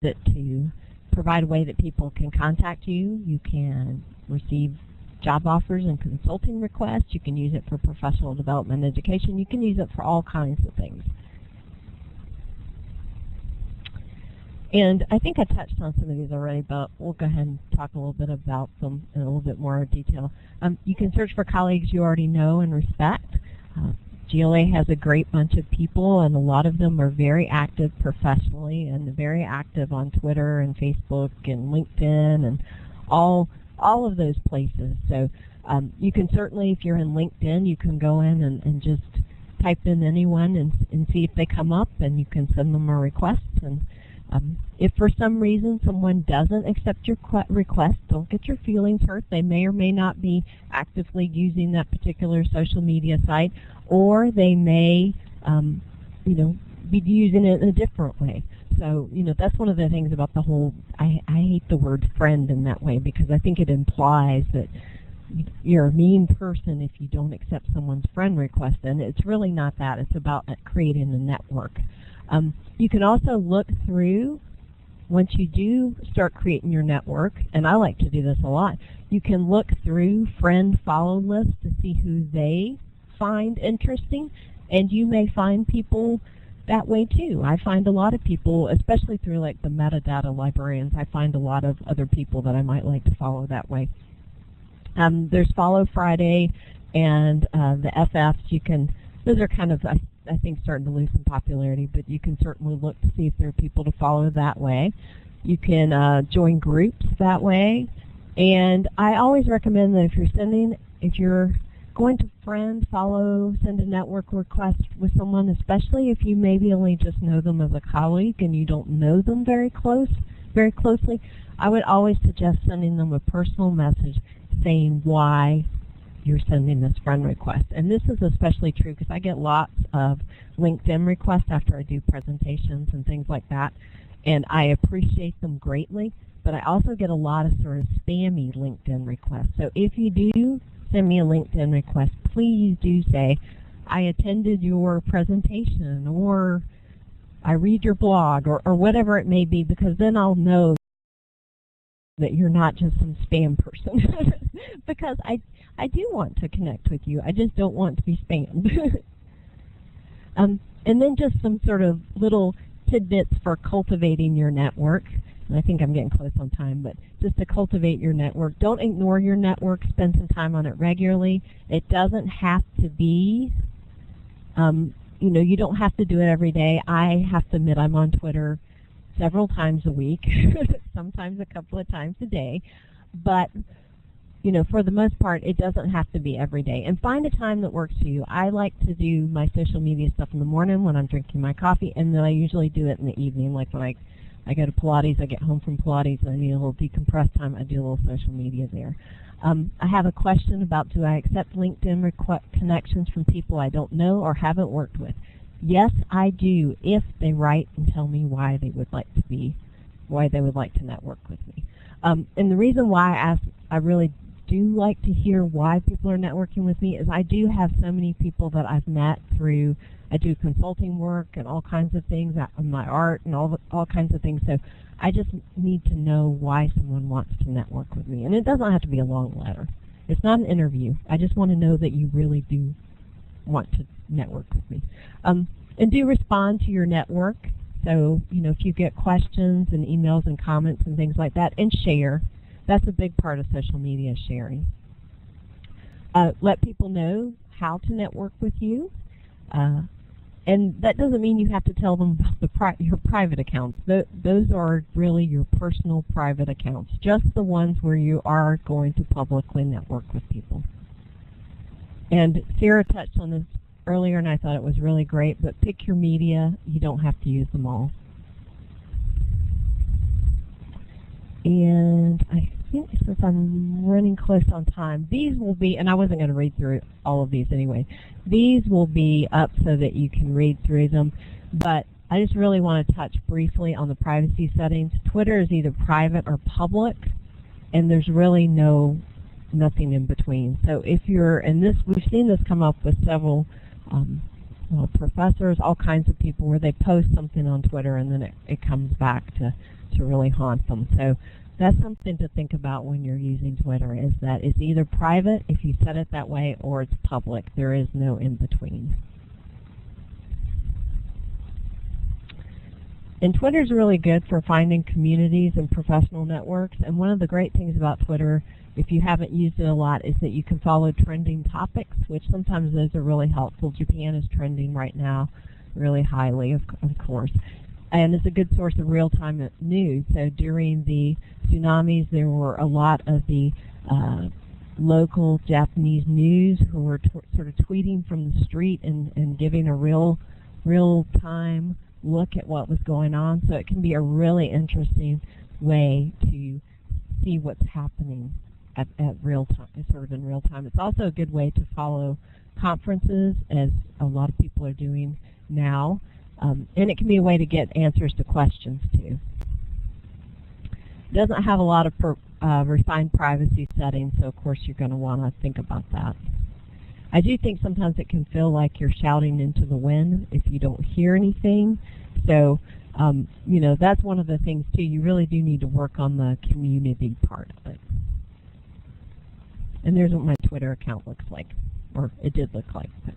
it to provide a way that people can contact you, you can receive job offers and consulting requests, you can use it for professional development and education, you can use it for all kinds of things. And I think I touched on some of these already, but we'll go ahead and talk a little bit about them in a little bit more detail. You can search for colleagues you already know and respect. GLA has a great bunch of people, and a lot of them are very active professionally and very active on Twitter and Facebook and LinkedIn and all of those places. So you can certainly, if you're in LinkedIn, you can go in and just type in anyone and see if they come up, and you can send them a request. And if for some reason someone doesn't accept your request, don't get your feelings hurt. They may or may not be actively using that particular social media site, or they may be using it in a different way. So, that's one of the things about the whole, I hate the word friend in that way, because I think it implies that you're a mean person if you don't accept someone's friend request, and it's really not that. It's about creating a network. You can also look through, once you do start creating your network, and I like to do this a lot, you can look through friend follow lists to see who they find interesting, and you may find people that way too. I find a lot of people, especially through like the metadata librarians, I find a lot of other people that I might like to follow that way. There's Follow Friday and the FFs. Those are kind of, I think, starting to lose some popularity, but you can certainly look to see if there are people to follow that way. You can join groups that way. And I always recommend that if you're going to friend, follow, send a network request with someone, especially if you maybe only just know them as a colleague and you don't know them very closely, I would always suggest sending them a personal message saying why you're sending this friend request. And this is especially true because I get lots of LinkedIn requests after I do presentations and things like that, and I appreciate them greatly, but I also get a lot of sort of spammy LinkedIn requests. So if you do send me a LinkedIn request, please do say, I attended your presentation, or I read your blog, or whatever it may be, because then I'll know that you're not just some spam person. Because I do want to connect with you. I just don't want to be spammed. And then just some sort of little tidbits for cultivating your network. And I think I'm getting close on time, but just to cultivate your network. Don't ignore your network. Spend some time on it regularly. It doesn't have to be, you don't have to do it every day. I have to admit I'm on Twitter several times a week, sometimes a couple of times a day. But, for the most part, it doesn't have to be every day. And find a time that works for you. I like to do my social media stuff in the morning when I'm drinking my coffee, and then I usually do it in the evening, like when I go to Pilates, I get home from Pilates, and I need a little decompressed time, I do a little social media there. I have a question about, do I accept LinkedIn connections from people I don't know or haven't worked with? Yes, I do, if they write and tell me why they would like to network with me. And the reason why I really do like to hear why people are networking with me is I do have so many people that I've met through, I do consulting work and all kinds of things, my art and all kinds of things. So I just need to know why someone wants to network with me. And it doesn't have to be a long letter. It's not an interview. I just want to know that you really do want to network with me. And do respond to your network. So, if you get questions and emails and comments and things like that, and share. That's a big part of social media, sharing. Let people know how to network with you. And that doesn't mean you have to tell them about your private accounts. Those are really your personal private accounts, just the ones where you are going to publicly network with people. And Sarah touched on this earlier, and I thought it was really great, but pick your media. You don't have to use them all. And I think since I'm running close on time, these will be, and I wasn't going to read through all of these anyway, these will be up so that you can read through them, but I just really want to touch briefly on the privacy settings. Twitter is either private or public, and there's really nothing in between. So if you're, and this, we've seen this come up with several professors, all kinds of people, where they post something on Twitter and then it comes back to really haunt them. So that's something to think about when you're using Twitter, is that it's either private if you set it that way, or it's public. There is no in between. And Twitter's really good for finding communities and professional networks. And one of the great things about Twitter, if you haven't used it a lot, is that you can follow trending topics, which sometimes those are really helpful. Japan is trending right now really highly, of course. And it's a good source of real-time news. So during the tsunamis, there were a lot of the local Japanese news who were sort of tweeting from the street and giving a real-time look at what was going on. So it can be a really interesting way to see what's happening at real time, sort of in real time. It's also a good way to follow conferences, as a lot of people are doing now. And it can be a way to get answers to questions, too. It doesn't have a lot of refined privacy settings, so of course you're going to want to think about that. I do think sometimes it can feel like you're shouting into the wind if you don't hear anything. So, that's one of the things, too. You really do need to work on the community part of it. And there's what my Twitter account looks like, or it did look like. But.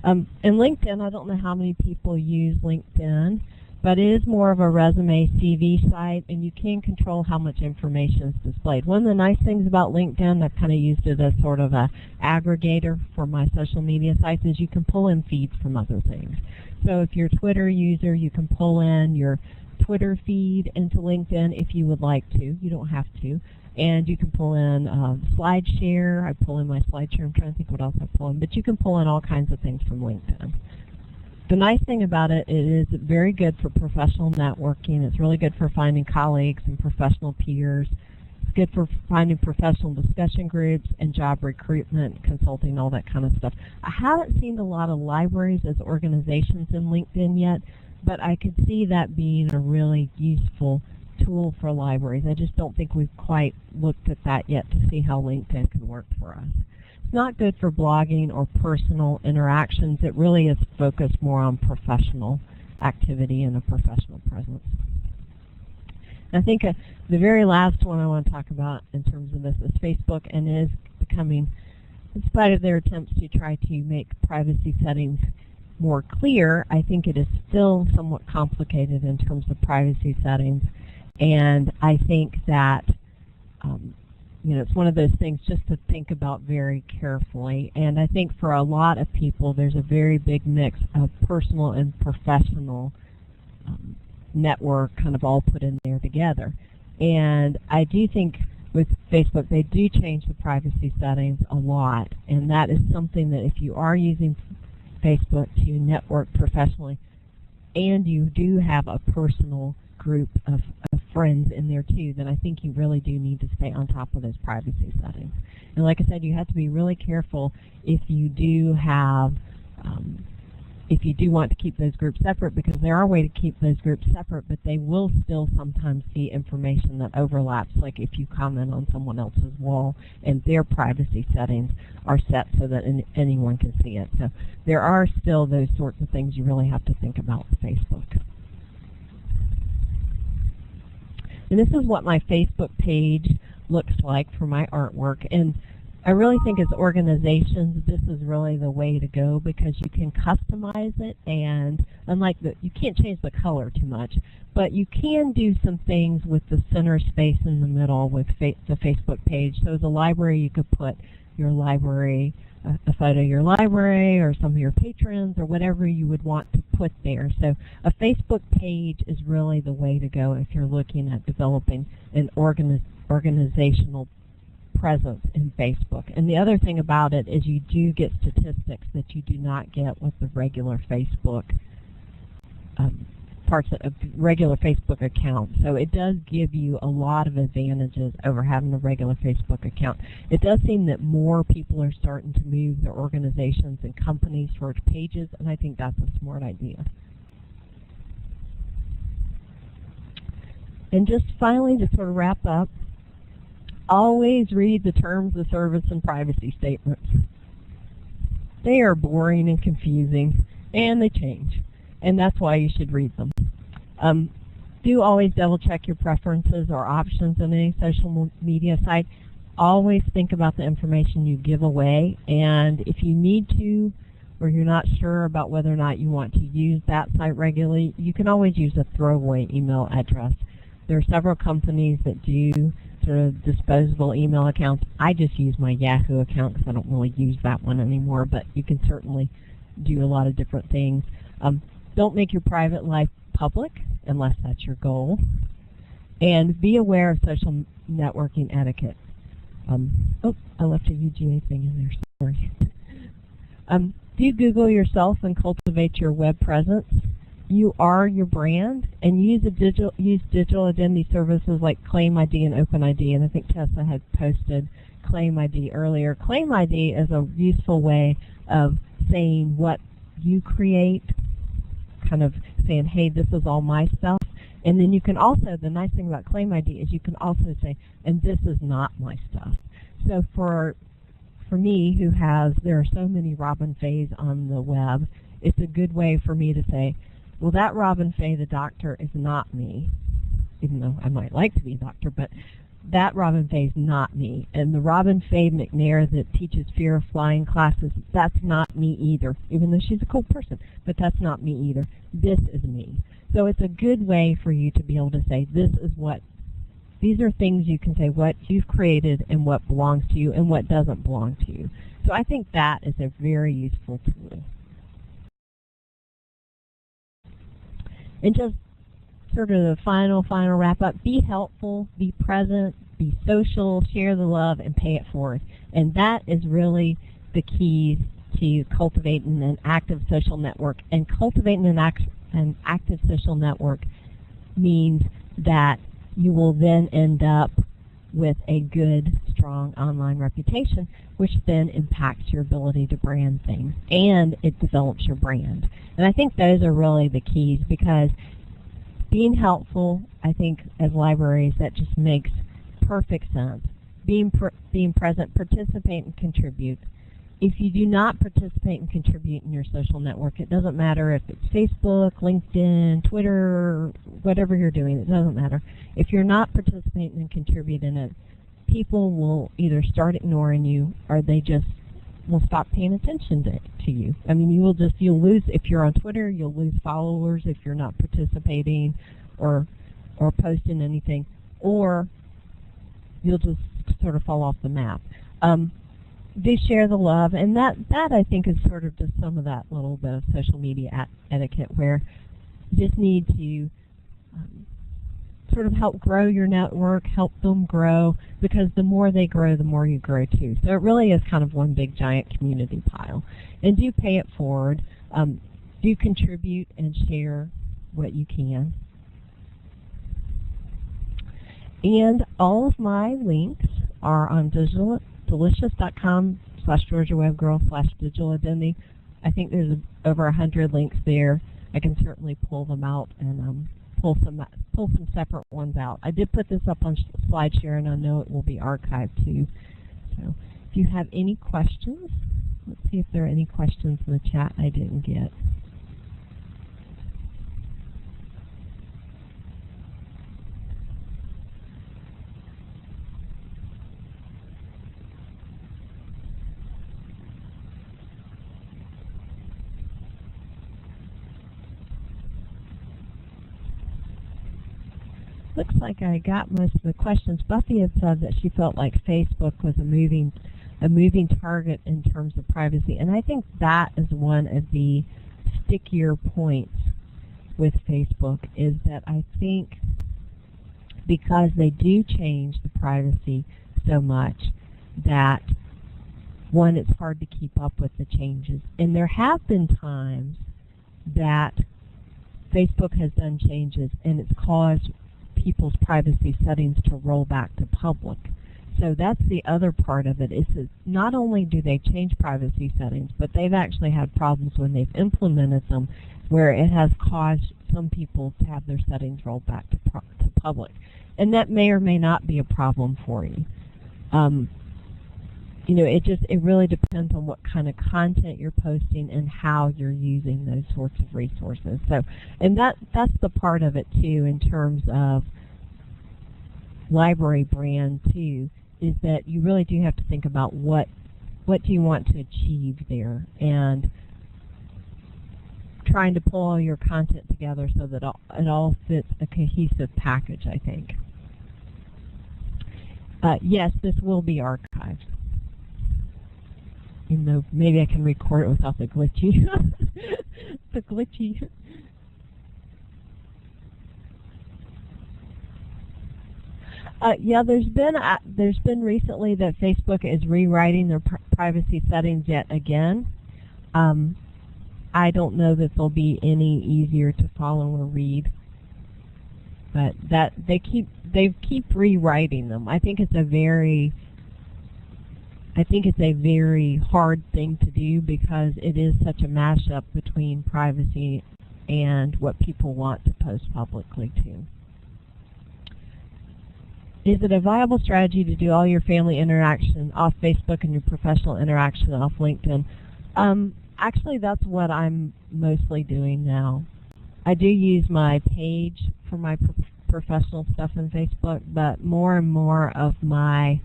And LinkedIn, I don't know how many people use LinkedIn, but it is more of a resume CV site, and you can control how much information is displayed. One of the nice things about LinkedIn, I've kind of used it as sort of a aggregator for my social media sites, is you can pull in feeds from other things. So if you're a Twitter user, you can pull in your Twitter feed into LinkedIn if you would like to. You don't have to. And you can pull in SlideShare. I pull in my SlideShare. I'm trying to think what else I pull in. But you can pull in all kinds of things from LinkedIn. The nice thing about it, it is very good for professional networking. It's really good for finding colleagues and professional peers. It's good for finding professional discussion groups and job recruitment, consulting, all that kind of stuff. I haven't seen a lot of libraries as organizations in LinkedIn yet, but I could see that being a really useful tool for libraries. I just don't think we've quite looked at that yet to see how LinkedIn can work for us. It's not good for blogging or personal interactions. It really is focused more on professional activity and a professional presence. I think the very last one I want to talk about in terms of this is Facebook, and it is becoming, in spite of their attempts to try to make privacy settings more clear, I think it is still somewhat complicated in terms of privacy settings. And I think that it's one of those things just to think about very carefully. And I think for a lot of people, there's a very big mix of personal and professional network kind of all put in there together. And I do think with Facebook, they do change the privacy settings a lot. And that is something that if you are using Facebook to network professionally, and you do have a personal group of friends in there too, then I think you really do need to stay on top of those privacy settings. And like I said, you have to be really careful if you do have, if you do want to keep those groups separate, because there are ways to keep those groups separate, but they will still sometimes see information that overlaps, like if you comment on someone else's wall and their privacy settings are set so that anyone can see it. So there are still those sorts of things you really have to think about with Facebook. And this is what my Facebook page looks like for my artwork. And I really think as organizations, this is really the way to go, because you can customize it, and unlike you can't change the color too much, but you can do some things with the center space in the middle with the Facebook page. So as a library, you could put your library, a photo of your library or some of your patrons or whatever you would want to put there. So a Facebook page is really the way to go if you're looking at developing an organizational presence in Facebook. And the other thing about it is you do get statistics that you do not get with the regular Facebook parts of regular Facebook account. So it does give you a lot of advantages over having a regular Facebook account. It does seem that more people are starting to move their organizations and companies towards pages, and I think that's a smart idea. And just finally, to sort of wrap up, always read the terms of service and privacy statements. They are boring and confusing, and they change, and that's why you should read them. Do always double-check your preferences or options on any social media site. Always think about the information you give away, and if you need to, or you're not sure about whether or not you want to use that site regularly, you can always use a throwaway email address. There are several companies that do sort of disposable email accounts. I just use my Yahoo account because I don't really use that one anymore, but you can certainly do a lot of different things. Don't make your private life public unless that's your goal. And be aware of social networking etiquette. Oh, I left a UGA thing in there, sorry. Do Google yourself and cultivate your web presence. You are your brand, and use digital identity services like Claim ID and Open ID, and I think Tessa had posted Claim ID earlier. Claim ID is a useful way of saying what you create, kind of saying, hey, this is all my stuff. And then you can also, the nice thing about Claim ID is you can also say, and this is not my stuff. So for me, there are so many Robin Fays on the web, it's a good way for me to say, well, that Robin Fay, the doctor, is not me, even though I might like to be a doctor, but that Robin Fay is not me. And the Robin Fay McNair that teaches fear of flying classes, that's not me either, even though she's a cool person, but that's not me either. This is me. So it's a good way for you to be able to say, these are things you can say what you've created and what belongs to you and what doesn't belong to you. So I think that is a very useful tool. And just sort of the final wrap up, be helpful, be present, be social, share the love, and pay it forward. And that is really the key to cultivating an active social network. And cultivating an active social network means that you will then end up with a good, strong online reputation, which then impacts your ability to brand things, and it develops your brand. And I think those are really the keys, because being helpful, I think, as libraries, that just makes perfect sense. Being present, participate, and contribute. If you do not participate and contribute in your social network, it doesn't matter if it's Facebook, LinkedIn, Twitter, whatever you're doing, it doesn't matter. If you're not participating and contributing in it, people will either start ignoring you or they just will stop paying attention to you. I mean, you'll lose, if you're on Twitter, you'll lose followers if you're not participating or posting anything, or you'll just sort of fall off the map. They share the love, and that I think is sort of just some of that little bit of social media etiquette, where you just need to sort of help grow your network, help them grow, because the more they grow, the more you grow too. So it really is kind of one big giant community pile. And do pay it forward. Do contribute and share what you can. And all of my links are on delicious.com/GeorgiaWebGirl/digital-identity. I think there's over 100 links there. I can certainly pull them out and pull some separate ones out. I did put this up on SlideShare, and I know it will be archived too. So if you have any questions, let's see if there are any questions in the chat I didn't get. Looks like I got most of the questions. Buffy had said that she felt like Facebook was a moving target in terms of privacy, and I think that is one of the stickier points with Facebook, is that I think because they do change the privacy so much that, one, it's hard to keep up with the changes. And there have been times that Facebook has done changes and it's caused people's privacy settings to roll back to public. So that's the other part of it, is that not only do they change privacy settings, but they've actually had problems when they've implemented them where it has caused some people to have their settings rolled back to public. And that may or may not be a problem for you. You know, it really depends on what kind of content you're posting and how you're using those sorts of resources. So, and that's the part of it too, in terms of library brand too, is that you really do have to think about what do you want to achieve there, and trying to pull all your content together so that it all fits a cohesive package, I think. Yes, this will be archived. Even though maybe I can record it without the glitchy. The glitchy. Yeah, there's been recently that Facebook is rewriting their privacy settings yet again. I don't know that they'll be any easier to follow or read, but that they keep rewriting them. I think it's a very hard thing to do, because it is such a mashup between privacy and what people want to post publicly too. Is it a viable strategy to do all your family interaction off Facebook and your professional interaction off LinkedIn? Actually, that's what I'm mostly doing now. I do use my page for my professional stuff in Facebook, but more and more of my,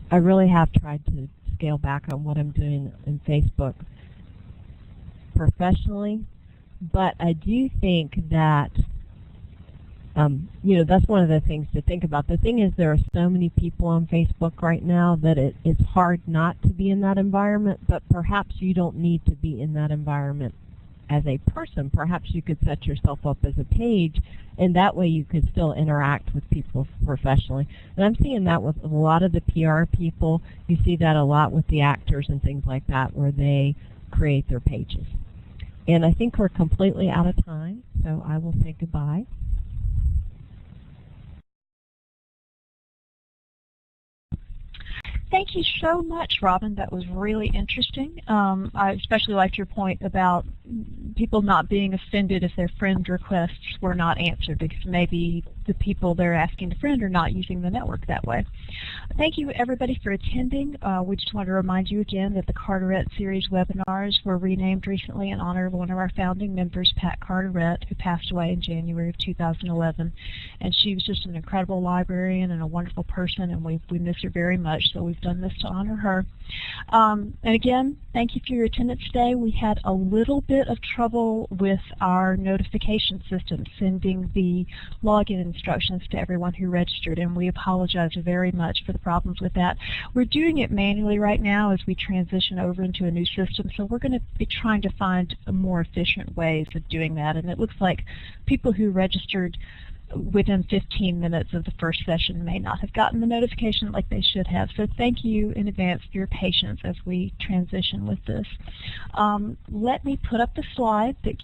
I really have tried to scale back on what I'm doing in Facebook professionally, but I do think that that's one of the things to think about. The thing is, there are so many people on Facebook right now that it's hard not to be in that environment, but perhaps you don't need to be in that environment as a person. Perhaps you could set yourself up as a page, and that way you could still interact with people professionally. And I'm seeing that with a lot of the PR people. You see that a lot with the actors and things like that, where they create their pages. And I think we're completely out of time, so I will say goodbye. Thank you so much, Robin. That was really interesting. I especially liked your point about people not being offended if their friend requests were not answered, because maybe the people they're asking to friend are not using the network that way. Thank you, everybody, for attending. We just want to remind you again that the Carterette series webinars were renamed recently in honor of one of our founding members, Pat Carterette, who passed away in January of 2011. And she was just an incredible librarian and a wonderful person, and we miss her very much, so we've done this to honor her. And again, thank you for your attendance today. We had a little bit of trouble with our notification system, sending the login instructions to everyone who registered, and we apologize very much for the problems with that. We're doing it manually right now as we transition over into a new system, so we're going to be trying to find more efficient ways of doing that. And it looks like people who registered within 15 minutes of the first session may not have gotten the notification like they should have. So thank you in advance for your patience as we transition with this. Let me put up the slide that